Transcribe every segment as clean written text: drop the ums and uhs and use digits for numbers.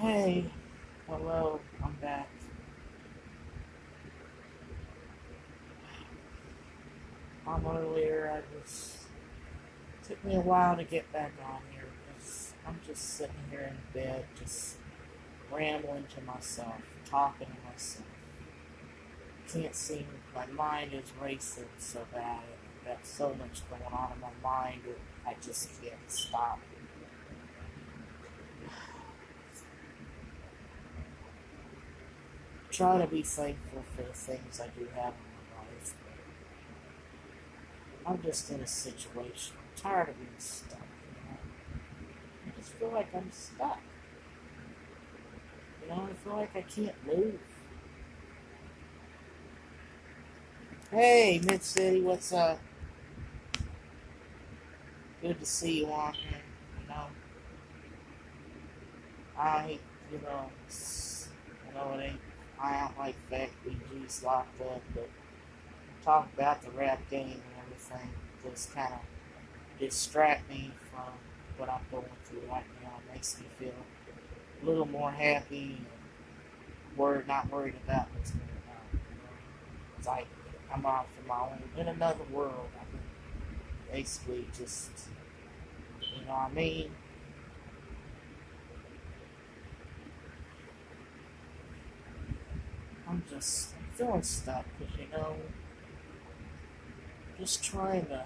Hey, hello, I'm back. Earlier. Took me a while to get back on here because I'm just sitting here in bed, just rambling to myself, talking to myself. Can't seem, my mind is racing so bad. I've got so much going on in my mind that I just can't stop. Try to be thankful for the things I do have in my life. I'm just in a situation. I'm tired of being stuck. I just feel like I'm stuck. I feel like I can't move. Hey, Mid City, what's up? Good to see you on here. You know, I, you know, it ain't. I don't like fact BG's locked up, but talk about the rap game and everything just kind of distract me from what I'm going through right now. It makes me feel a little more happy and not worried about what's going on. It's like I'm off in my own, in another world. I can basically just, you know what I mean? I'm feeling stuck because, just trying to.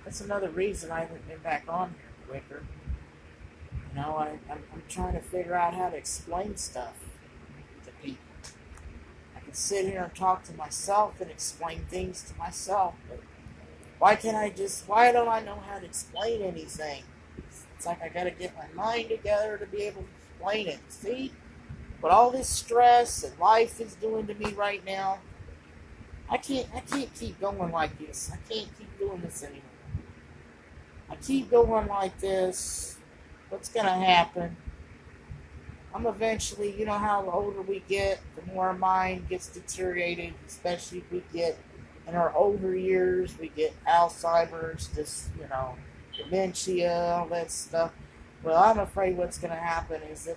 That's another reason I haven't been back on here quicker. I'm trying to figure out how to explain stuff to people. I can sit here and talk to myself and explain things to myself, but why don't I know how to explain anything? It's like I gotta get my mind together to be able to explain it. See? But all this stress and life is doing to me right now, I can't keep going like this. I can't keep doing this anymore. I keep going like this. What's gonna happen? I'm eventually, you know how the older we get, the more our mind gets deteriorated, especially if we get in our older years, we get Alzheimer's, dementia, all that stuff. Well, I'm afraid what's going to happen is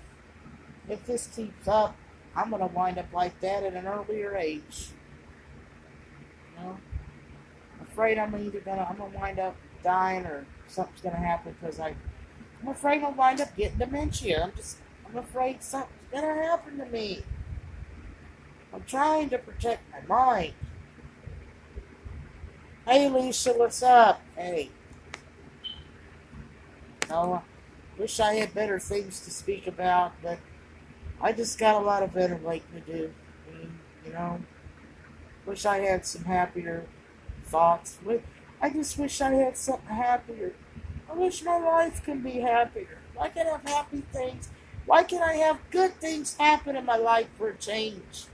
if this keeps up, I'm going to wind up like that at an earlier age. You know, I'm afraid I'm gonna wind up dying or something's going to happen because I'm afraid I'll wind up getting dementia. I'm afraid something's going to happen to me. I'm trying to protect my mind. Hey, Lisa, what's up? Hey. No, I wish I had better things to speak about, but I just got a lot of ventilating to do. You know, wish I had some happier thoughts. I just wish I had something happier. I wish my life could be happier. Why can't I have happy things? Why can't I have good things happen in my life for a change?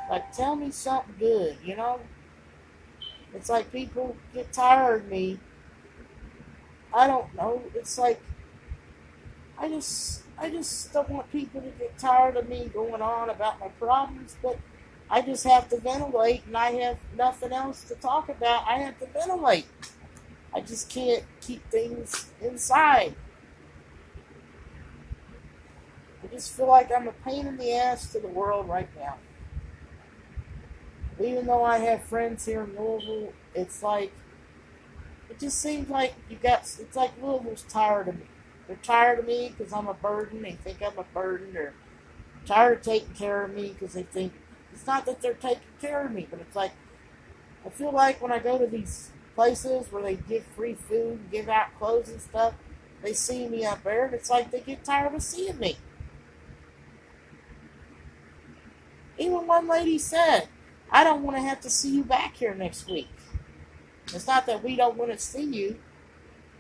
Like, tell me something good, you know? It's like people get tired of me. I don't know. It's like I just don't want people to get tired of me going on about my problems, but I just have to ventilate and I have nothing else to talk about. I have to ventilate. I just can't keep things inside. I just feel like I'm a pain in the ass to the world right now. Even though I have friends here in Louisville, it's like it just seems like it's like Louisville's tired of me. They're tired of me because I'm a burden. They think I'm a burden. They're tired of taking care of me because they think it's not that they're taking care of me, but it's like I feel like when I go to these places where they give free food, give out clothes and stuff, they see me up there, and it's like they get tired of seeing me. Even one lady said, "I don't want to have to see you back here next week." It's not that we don't want to see you,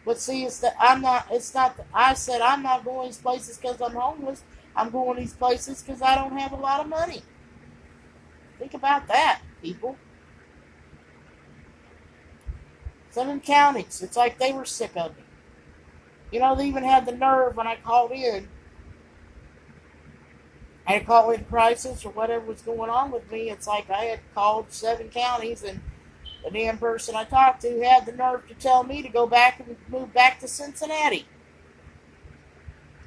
but see, it's that I'm not. It's not. That I said I'm not going these places because I'm homeless. I'm going these places because I don't have a lot of money. Think about that, people. 7 counties. It's like they were sick of me. They even had the nerve when I called in. I had called in crisis or whatever was going on with me. It's like I had called 7 counties and The damn person I talked to had the nerve to tell me to go back and move back to Cincinnati.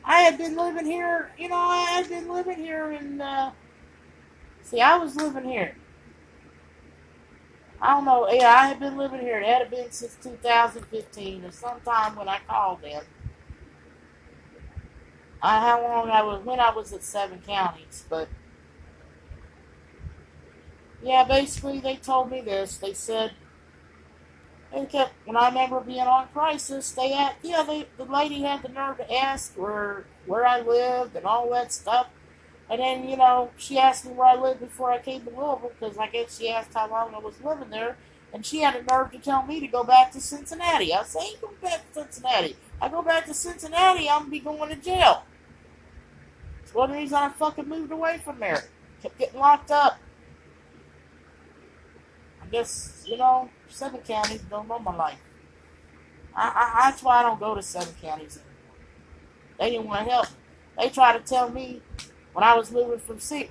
I had been living here, I had been living here I was living here. I don't know, yeah, I had been living here. It had been since 2015 or sometime when I called them. How long when I was at 7 counties, but yeah, basically they told me this. They said, when I remember being on Crisis, the lady had the nerve to ask where I lived and all that stuff. And then, she asked me where I lived before I came to Louisville, because I guess she asked how long I was living there. And she had the nerve to tell me to go back to Cincinnati. I said, I ain't going back to Cincinnati. I go back to Cincinnati, I'm going to be going to jail. It's one reason I fucking moved away from there. Kept getting locked up. I guess, 7 counties don't know my life. That's why I don't go to 7 counties anymore. They didn't want to help me. They tried to tell me when I was moving from St.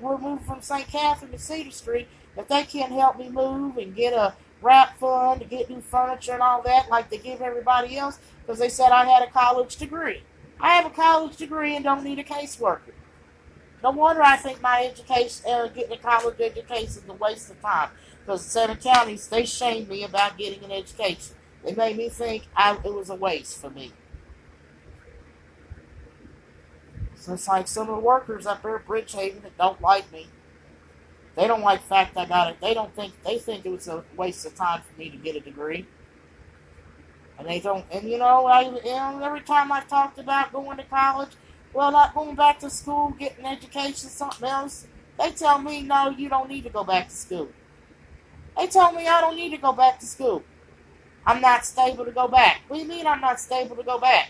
Catherine to Cedar Street that they can't help me move and get a RAP fund to get new furniture and all that like they give everybody else, because they said I had a college degree. I have a college degree and don't need a caseworker. No wonder I think my education, getting a college education is a waste of time. Because 7 counties, they shamed me about getting an education. They made me think it was a waste for me. So it's like some of the workers up there at Bridgehaven that don't like me. They don't like the fact I got it. They think it was a waste of time for me to get a degree. And they don't, and every time I talked about going to college, well, not going back to school, getting an education, something else, they tell me, no, you don't need to go back to school. They told me I don't need to go back to school. I'm not stable to go back. What do you mean I'm not stable to go back?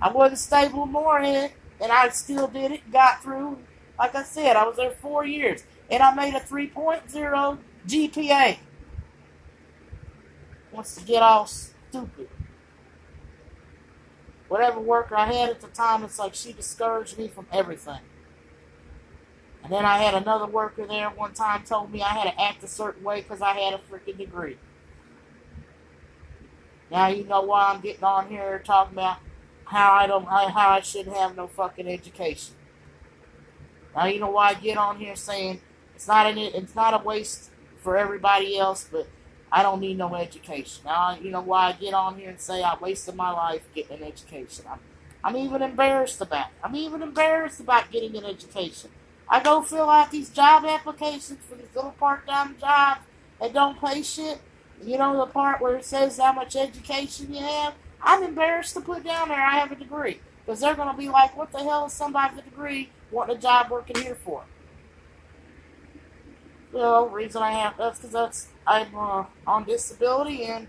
I wasn't stable in Moorhead, and I still did it, got through. Like I said, I was there 4 years, and I made a 3.0 GPA. Wants to get all stupid. Whatever worker I had at the time, it's like she discouraged me from everything. And then I had another worker there one time told me I had to act a certain way because I had a freaking degree. Now you know why I'm getting on here talking about how I shouldn't have no fucking education. Now you know why I get on here saying it's not a waste for everybody else, but I don't need no education. Now you know why I get on here and say I wasted my life getting an education. I'm even embarrassed about it. I'm even embarrassed about getting an education. I go fill out these job applications for these little part-time jobs that don't pay shit. The part where it says how much education you have. I'm embarrassed to put down there I have a degree. Because they're going to be like, what the hell is somebody with a degree wanting a job working here for? Well, the reason I have, that's because I'm on disability, and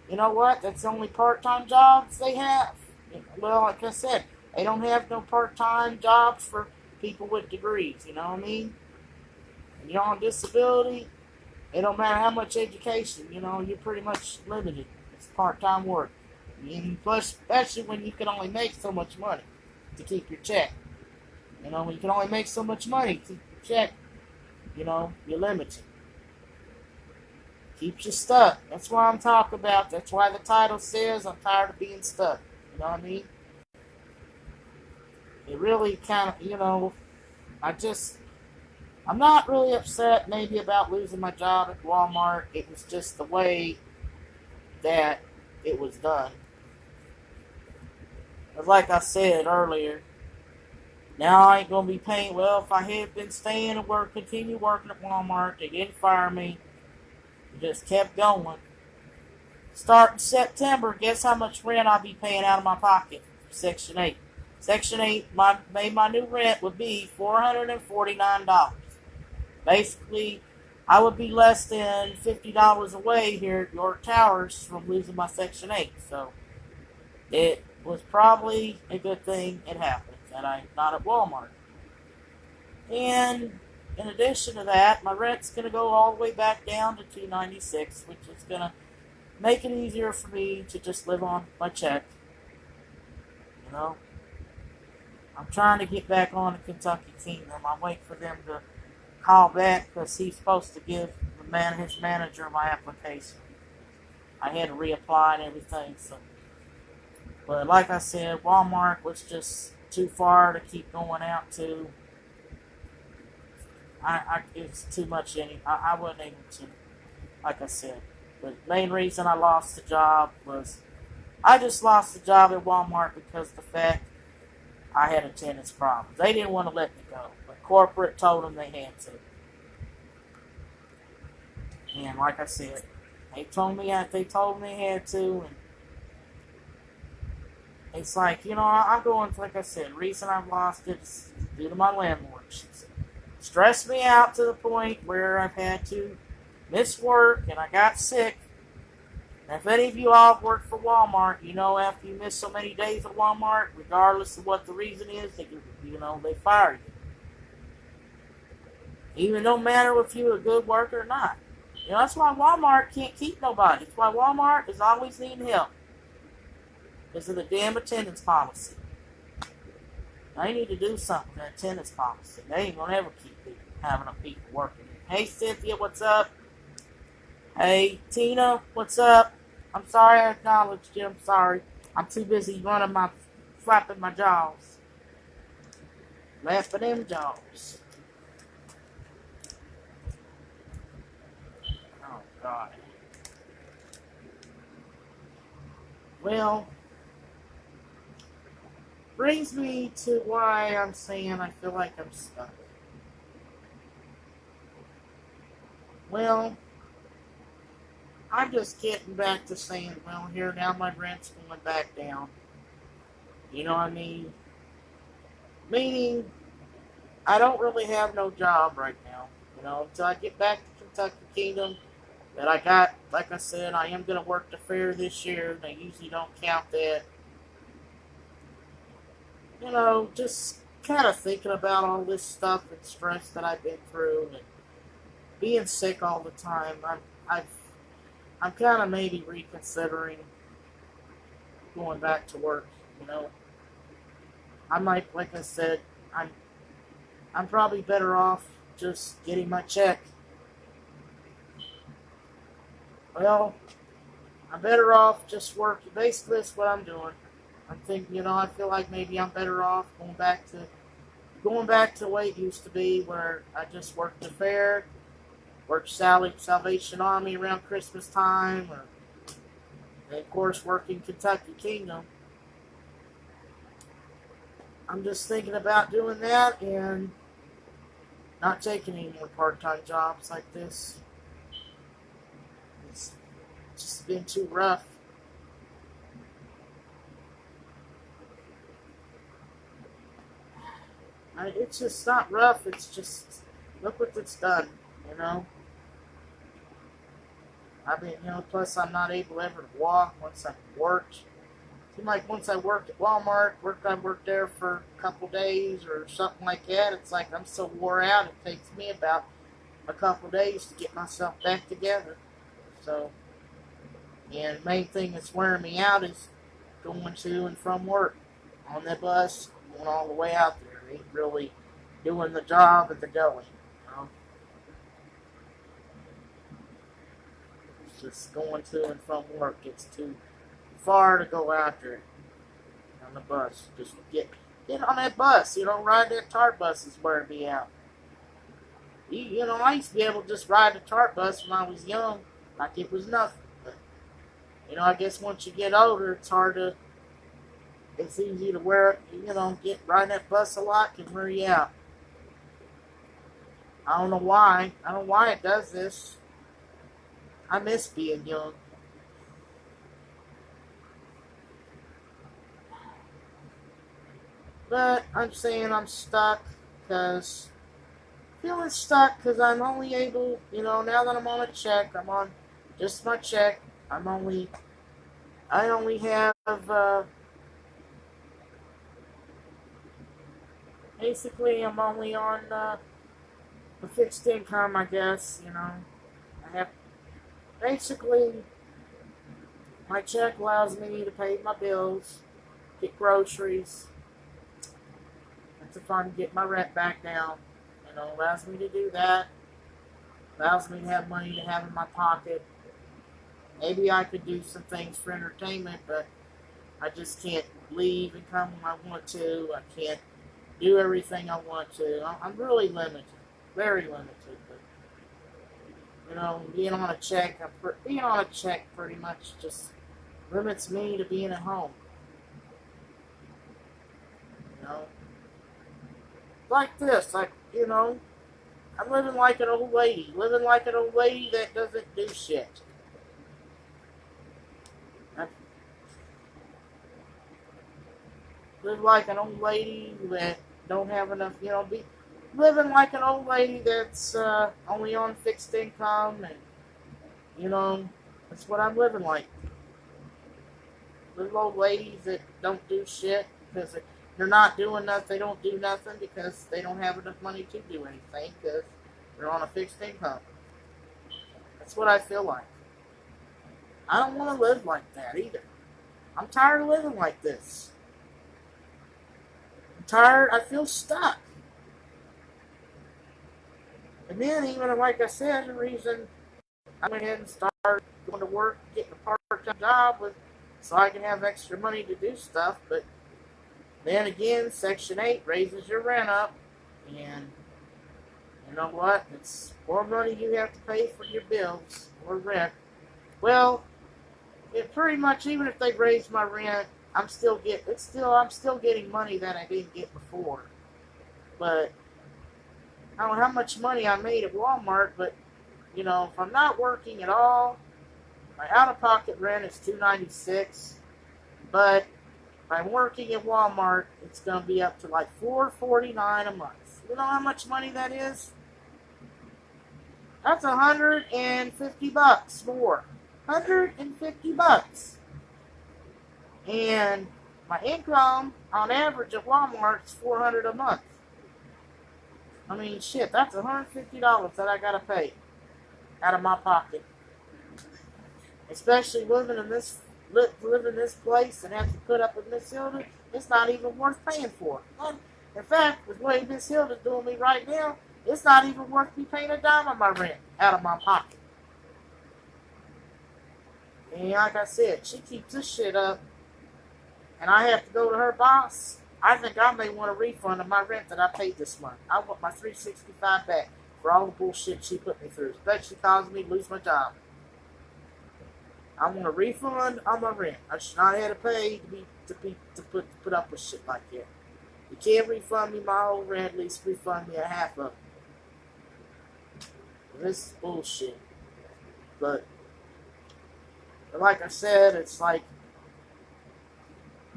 you know what? That's the only part-time jobs they have. Well, like I said, they don't have no part-time jobs for people with degrees, you know what I mean? When you're on disability, it don't matter how much education, you're pretty much limited. It's part-time work. And plus, especially when you can only make so much money to keep your check. When you can only make so much money to keep your check, you're limited. Keeps you stuck. That's what I'm talking about. That's why the title says I'm tired of being stuck. You know what I mean? It really kind of, I'm not really upset maybe about losing my job at Walmart. It was just the way that it was done. But like I said earlier, now I ain't going to be paying. Well, if I had been staying and continue working at Walmart, they didn't fire me. It just kept going. Starting September, guess how much rent I'll be paying out of my pocket? Section 8. Section 8, my new rent would be $449. Basically, I would be less than $50 away here at York Towers from losing my Section 8. So, it was probably a good thing it happened that I'm not at Walmart. And in addition to that, my rent's going to go all the way back down to $296, which is going to make it easier for me to just live on my check. I'm trying to get back on the Kentucky Kingdom. I'm waiting for them to call back because he's supposed to give the his manager my application. I had to reapply and everything. So, but like I said, Walmart was just too far to keep going out to. It's too much. I wasn't able to. Like I said, the main reason I lost the job was I just lost the job at Walmart because of the fact I had attendance problems. They didn't want to let me go, but corporate told them they had to. And like I said, they told me they had to, and it's like, I'm going, like I said, the reason I've lost it is due to my landlord. She's stressed me out to the point where I've had to miss work and I got sick. And if any of you all have worked for Walmart, after you miss so many days at Walmart, regardless of what the reason is, they fire you. Even no matter if you're a good worker or not. That's why Walmart can't keep nobody. That's why Walmart is always needing help. Because of the damn attendance policy. They need to do something with the attendance policy. They ain't going to ever keep having people working. Hey, Cynthia, what's up? Hey, Tina, what's up? I'm sorry I acknowledged you. I'm sorry. I'm too busy flapping my jaws. Laughing them jaws. Oh, God. Well, brings me to why I'm saying I feel like I'm stuck. Well, I'm just getting back to saying, well, here now my rent's going back down. You know what I mean? Meaning, I don't really have no job right now. Until I get back to Kentucky Kingdom, that I got, like I said, I am going to work the fair this year. They usually don't count that. Just kind of thinking about all this stuff and stress that I've been through and being sick all the time. I'm kind of maybe reconsidering going back to work. I might, like I said, I'm probably better off just getting my check. Well, I'm better off just working. Basically, that's what I'm doing. I'm thinking, I feel like maybe I'm better off going back to the way it used to be, where I just worked the fair, worked Salvation Army around Christmas time, and of course working Kentucky Kingdom. I'm just thinking about doing that and not taking any more part-time jobs like this. It's just been too rough. It's just not rough. It's just, look what it's done, plus I'm not able ever to walk once I've worked. Seems like once I worked at Walmart, I worked there for a couple days or something like that. It's like I'm so wore out, it takes me about a couple days to get myself back together. So, and the main thing that's wearing me out is going to and from work on the bus, going all the way out there. Ain't really doing the job at the going. It's just going to and from work. It's too far to go out there on the bus. Just get on that bus. Ride that TART bus is wearing me out. I used to be able to just ride the TART bus when I was young, like it was nothing. But I guess once you get older, it's easy to riding that bus a lot can wear you out. I don't know why. I don't know why it does this. I miss being young. But I'm saying I'm stuck feeling stuck because I'm only able, now that I'm on a check, I'm on just my check. I only have, basically, I'm only on a fixed income, I guess, I have, basically, my check allows me to pay my bills, get groceries. That's if I can get my rent back down. Allows me to do that. Allows me to have money to have in my pocket. Maybe I could do some things for entertainment, but I just can't leave and come when I want to. I can't do everything I want to. I'm really limited, very limited. But being on a check pretty much just limits me to being at home. You know, like this, I'm living like an old lady, that doesn't do shit. I live like an old lady that don't have enough, be living like an old lady that's only on fixed income, and that's what I'm living like. Little old ladies that don't do shit because they're not doing nothing. They don't do nothing because they don't have enough money to do anything because they're on a fixed income. That's what I feel like. I don't want to live like that either. I'm tired of living like this. I'm tired. I feel stuck. And then, even like I said, the reason I went ahead and started going to work, getting a part-time job so I can have extra money to do stuff. But then again, Section 8 raises your rent up, and you know what? It's more money you have to pay for your bills or rent. Well, it pretty much, even if they raise my rent, I'm still getting money that I didn't get before. But I don't know how much money I made at Walmart, but if I'm not working at all, my out-of-pocket rent is $296. But if I'm working at Walmart, it's gonna be up to like $449 a month. You know how much money that is? That's $150 more. $150. And my income on average at Walmart is $400 a month. I mean, shit, that's $150 that I gotta pay out of my pocket. Especially living in this place and have to put up with Miss Hilda, it's not even worth paying for. In fact, with the way Miss Hilda's doing me right now, it's not even worth me paying a dime on my rent out of my pocket. And like I said, she keeps this shit up, and I have to go to her boss. I think I may want a refund of my rent that I paid this month. I want my $365 back for all the bullshit she put me through, especially causing me to lose my job. I want a refund on my rent. I should not have to pay to put up with shit like that. You can't refund me my whole rent, at least refund me a half of it. This is bullshit. But like I said, it's like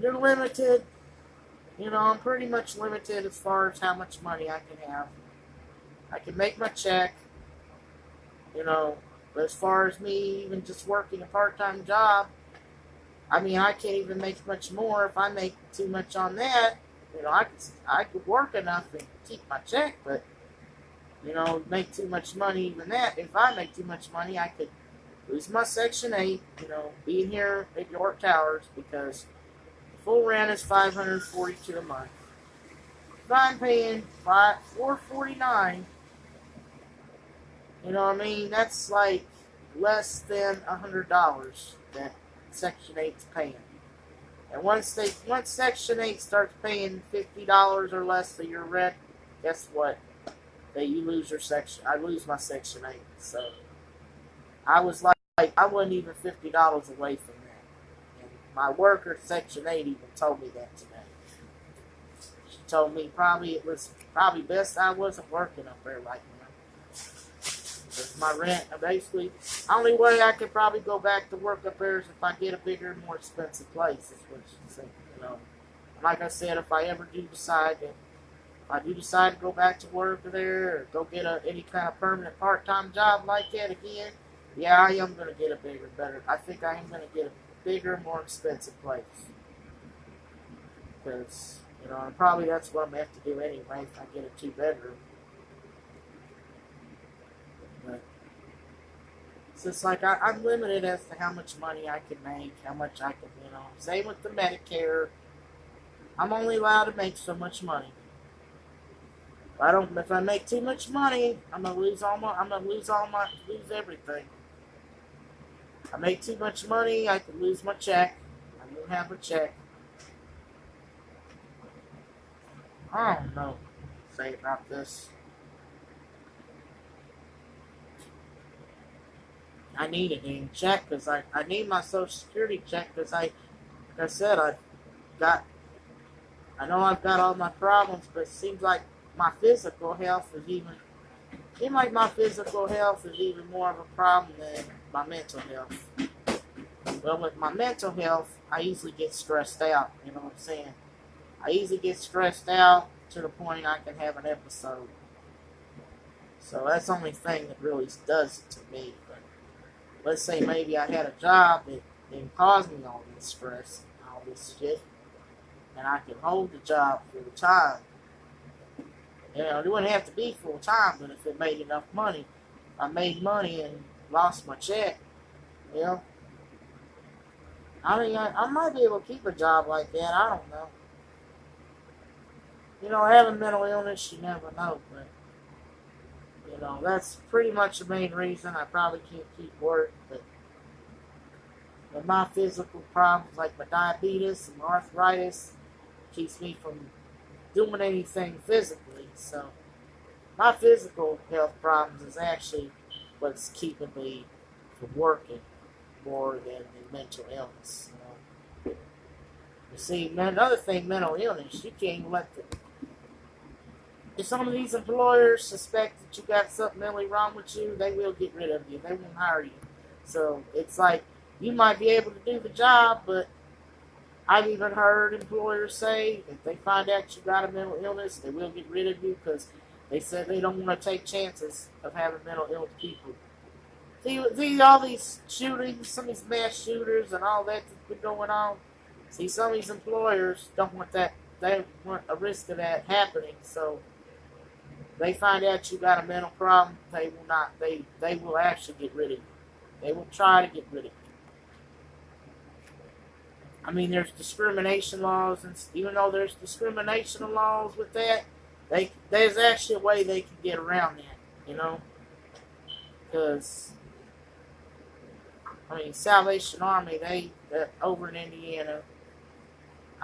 you're limited. I'm pretty much limited as far as how much money I can have. I can make my check, but as far as me even just working a part-time job, I mean, I can't even make much more. If I make too much on that, I could work enough and keep my check, but, make too much money even that. If I make too much money, I could lose my Section 8, being here at York Towers, because full rent is $542 a month. If I'm paying $449, that's like less than $100 that Section 8's paying. And once Section 8 starts paying $50 or less of your rent, guess what? I lose my Section 8. So I was like I wasn't even $50 away from that. And my worker at Section 8 even told me that today. She told me it was probably best I wasn't working up there right now. Because my rent, basically, the only way I could probably go back to work up there is if I get a bigger, more expensive place, is what she said, Like I said, if I do decide to go back to work there, or go get any kind of permanent part-time job like that again, yeah, I am going to get a better. I think I am going to get a bigger, more expensive place. Because, and probably that's what I'm going to have to do anyway if I get a 2-bedroom. But so it's like I'm limited as to how much money I can make, how much I can, Same with the Medicare. I'm only allowed to make so much money. If I make too much money, I'm gonna lose lose everything. I make too much money, I could lose my check. I won't have a check. I don't know what to say about this. I need a dang check because I need my Social Security check because like I said, got, I know I've got all my problems, but it seems like my physical health is even more of a problem than my mental health. Well, with my mental health, I easily get stressed out, you know what I'm saying? I easily get stressed out to the point I can have an episode. So that's the only thing that really does it to me. But let's say maybe I had a job that didn't cause me all this stress and all this shit, and I could hold the job full time. You know, it wouldn't have to be full time, but if it made enough money, I made money and lost my check, you know. I mean, I might be able to keep a job like that. I don't know. You know, having mental illness, you never know, but you know, that's pretty much the main reason I probably can't keep work. But with my physical problems, like my diabetes and my arthritis, keeps me from doing anything physically. So my physical health problems is actually what's keeping me from working more than the mental illness. You know, you see, another thing, mental illness, you can't even let the if some of these employers suspect that you got something mentally wrong with you, they will get rid of you. They won't hire you. So it's like you might be able to do the job, but I've even heard employers say if they find out you got a mental illness, they will get rid of you because they said they don't want to take chances of having mental illness people. See all these shootings, some of these mass shooters and all that that's been going on. See, some of these employers don't want that. They want a risk of that happening, so they find out you got a mental problem, they will not. They will actually get rid of you. They will try to get rid of you. I mean, there's discrimination laws, and even though there's discrimination laws with that, there's actually a way they can get around that. You know, because I mean, Salvation Army, they over in Indiana.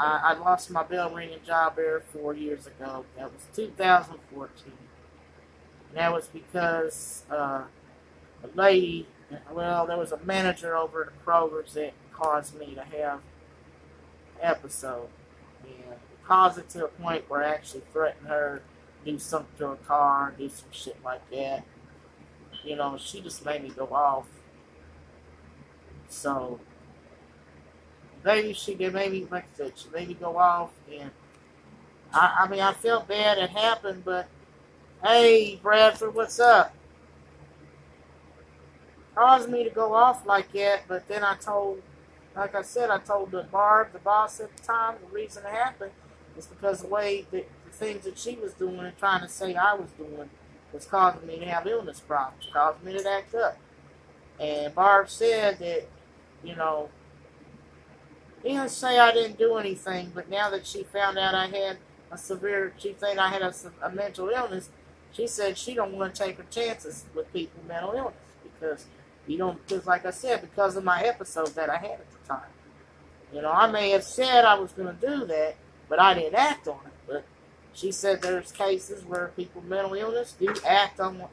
I lost my bell ringing job there 4 years ago. That was 2014. And that was because a lady, well, there was a manager over at the Kroger's that caused me to have an episode. And caused it to a point where I actually threatened her to do something to her car, do some shit like that. You know, she just made me go off. So maybe she did, maybe like I said, she made me go off, and I mean, I felt bad it happened, but hey, Bradford, what's up? Caused me to go off like that, but then I told the Barb, the boss at the time, the reason it happened is because the way the things that she was doing and trying to say I was doing was causing me to have illness problems, causing me to act up. And Barb said that, you know, he didn't say I didn't do anything, but now that she found out I had she thought I had a mental illness, she said she don't want to take her chances with people with mental illness because like I said, because of my episode that I had at the time. You know, I may have said I was going to do that, but I didn't act on it. But she said there's cases where people with mental illness do act on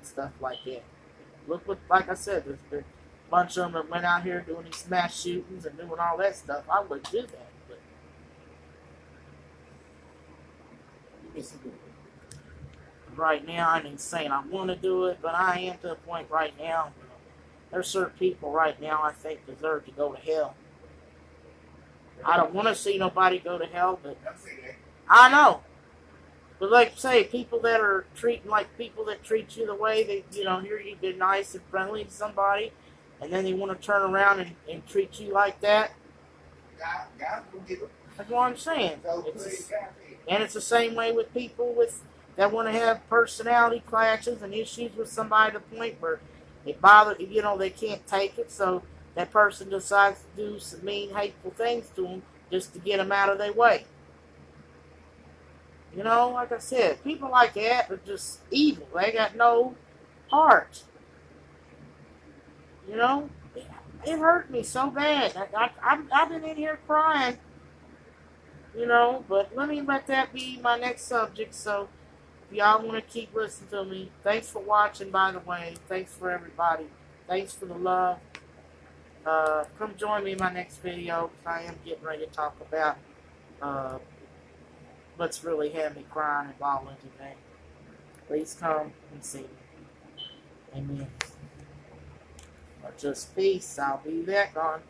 stuff like that. Look what, like I said, there's been a bunch of them that went out here doing these mass shootings and doing all that stuff. I wouldn't do that. But right now, I ain't saying I want to do it, but I am to the point right now. There's certain people right now I think deserve to go to hell. I don't want to see nobody go to hell, but I know. But like I say, people that are treating like people that treat you the way that, you know, here you've been nice and friendly to somebody, and then they want to turn around and treat you like that. That's what I'm saying. And it's the same way with people that want to have personality clashes and issues with somebody to the point where it bothers, you know, they can't take it, so that person decides to do some mean, hateful things to them just to get them out of their way. You know, like I said, people like that are just evil. They got no heart. You know, it hurt me so bad. I've been in here crying, you know, but let that be my next subject. So if y'all want to keep listening to me, thanks for watching, by the way. Thanks for everybody. Thanks for the love. Come join me in my next video, because I am getting ready to talk about uh, what's really had me crying and bawling today. Please come and see me. Amen. Or just peace. I'll be back on.